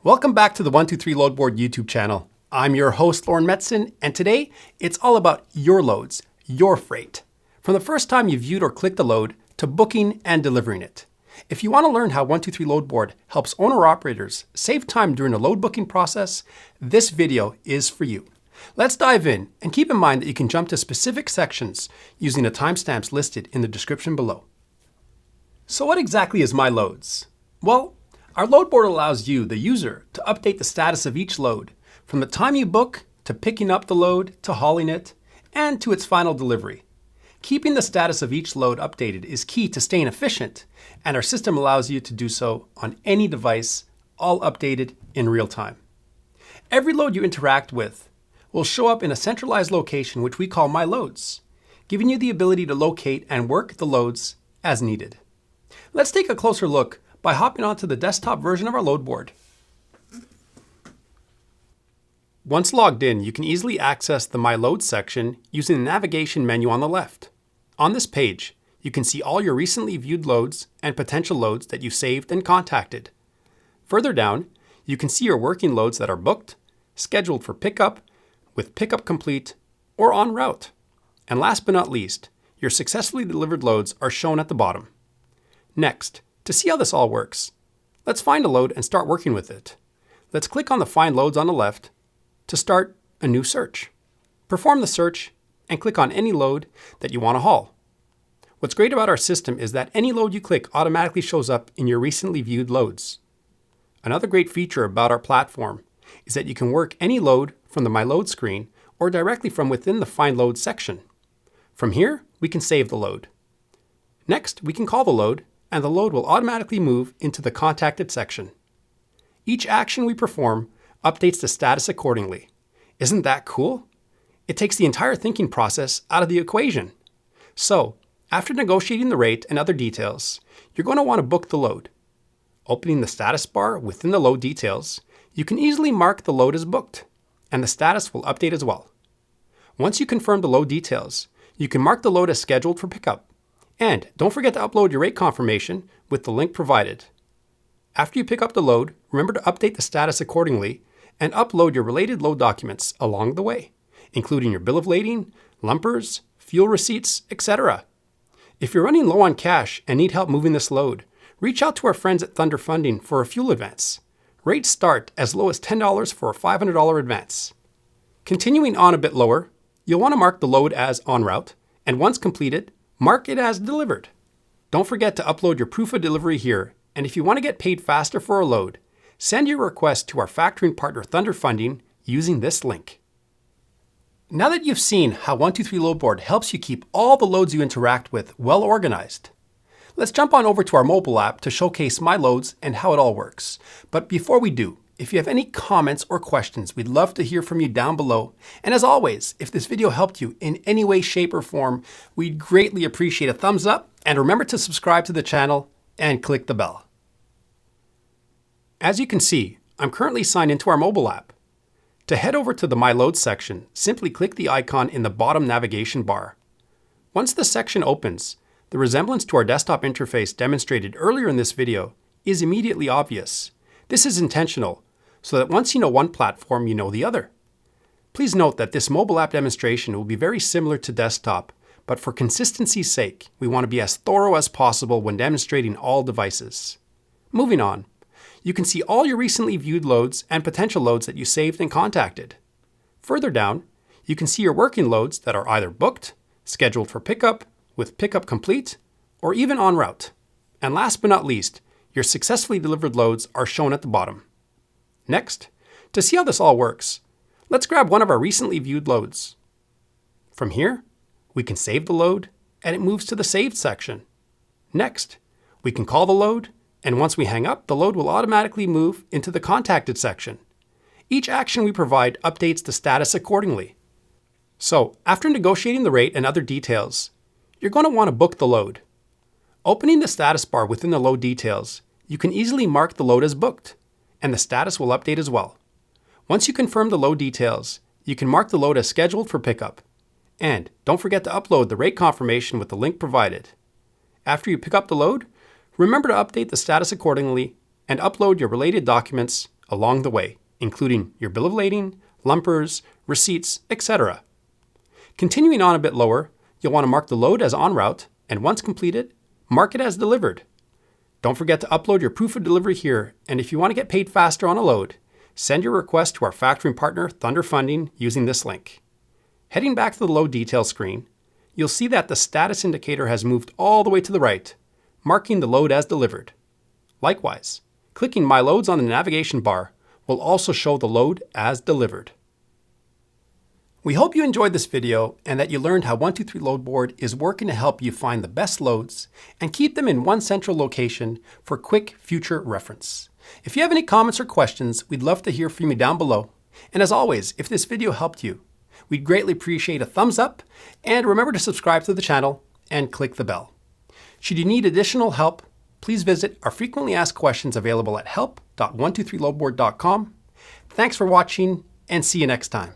Welcome back to the 123Loadboard YouTube channel. I'm your host, Lauren Metzen, and today it's all about your loads, your freight. From the first time you viewed or clicked a load to booking and delivering it. If you want to learn how 123Loadboard helps owner-operators save time during the load booking process, this video is for you. Let's dive in, and keep in mind that you can jump to specific sections using the timestamps listed in the description below. So what exactly is My Loads? Well, our load board allows you, the user, to update the status of each load, from the time you book, to picking up the load, to hauling it, and to its final delivery. Keeping the status of each load updated is key to staying efficient, and our system allows you to do so on any device, all updated in real time. Every load you interact with will show up in a centralized location which we call My Loads, giving you the ability to locate and work the loads as needed. Let's take a closer look by hopping onto the desktop version of our load board. Once logged in, you can easily access the My Loads section using the navigation menu on the left. On this page, you can see all your recently viewed loads and potential loads that you saved and contacted. Further down, you can see your working loads that are booked, scheduled for pickup, with pickup complete, or en route. And last but not least, your successfully delivered loads are shown at the bottom. Next, to see how this all works, let's find a load and start working with it. Let's click on the Find Loads on the left to start a new search. Perform the search and click on any load that you want to haul. What's great about our system is that any load you click automatically shows up in your recently viewed loads. Another great feature about our platform is that you can work any load from the My Load screen or directly from within the Find Load section. From here, we can save the load. Next, we can call the load, and the load will automatically move into the Contacted section. Each action we perform updates the status accordingly. Isn't that cool? It takes the entire thinking process out of the equation. So, after negotiating the rate and other details, you're going to want to book the load. Opening the status bar within the load details, you can easily mark the load as booked, and the status will update as well. Once you confirm the load details, you can mark the load as scheduled for pickup. And don't forget to upload your rate confirmation with the link provided. After you pick up the load, remember to update the status accordingly and upload your related load documents along the way, including your bill of lading, lumpers, fuel receipts, etc. If you're running low on cash and need help moving this load, reach out to our friends at Thunder Funding for a fuel advance. Rates start as low as $10 for a $500 advance. Continuing on a bit lower, you'll want to mark the load as en route, and once completed, mark it as delivered. Don't forget to upload your proof of delivery here, and if you want to get paid faster for a load, send your request to our factoring partner Thunder Funding using this link. Now that you've seen how 123Loadboard helps you keep all the loads you interact with well organized, let's jump on over to our mobile app to showcase My Loads and how it all works. But before we do, if you have any comments or questions, we'd love to hear from you down below. And as always, if this video helped you in any way, shape, or form, we'd greatly appreciate a thumbs up, and remember to subscribe to the channel and click the bell. As you can see, I'm currently signed into our mobile app. To head over to the My Loads section, simply click the icon in the bottom navigation bar. Once the section opens, the resemblance to our desktop interface demonstrated earlier in this video is immediately obvious. This is intentional, so that once you know one platform, you know the other. Please note that this mobile app demonstration will be very similar to desktop, but for consistency's sake, we want to be as thorough as possible when demonstrating all devices. Moving on, you can see all your recently viewed loads and potential loads that you saved and contacted. Further down, you can see your working loads that are either booked, scheduled for pickup, with pickup complete, or even en route. And last but not least, your successfully delivered loads are shown at the bottom. Next, to see how this all works, let's grab one of our recently viewed loads. From here, we can save the load, and it moves to the Saved section. Next, we can call the load, and once we hang up, the load will automatically move into the Contacted section. Each action we provide updates the status accordingly. So, after negotiating the rate and other details, you're going to want to book the load. Opening the status bar within the load details, you can easily mark the load as booked, and the status will update as well. Once you confirm the load details, you can mark the load as scheduled for pickup. And don't forget to upload the rate confirmation with the link provided. After you pick up the load, remember to update the status accordingly and upload your related documents along the way, including your bill of lading, lumpers, receipts, etc. Continuing on a bit lower, you'll want to mark the load as en route, and once completed, mark it as delivered. Don't forget to upload your proof of delivery here, and if you want to get paid faster on a load, send your request to our factoring partner, Thunder Funding, using this link. Heading back to the load details screen, you'll see that the status indicator has moved all the way to the right, marking the load as delivered. Likewise, clicking My Loads on the navigation bar will also show the load as delivered. We hope you enjoyed this video and that you learned how 123Loadboard is working to help you find the best loads and keep them in one central location for quick future reference. If you have any comments or questions, we'd love to hear from you down below. And as always, if this video helped you, we'd greatly appreciate a thumbs up, and remember to subscribe to the channel and click the bell. Should you need additional help, please visit our frequently asked questions available at help.123loadboard.com. Thanks for watching, and see you next time.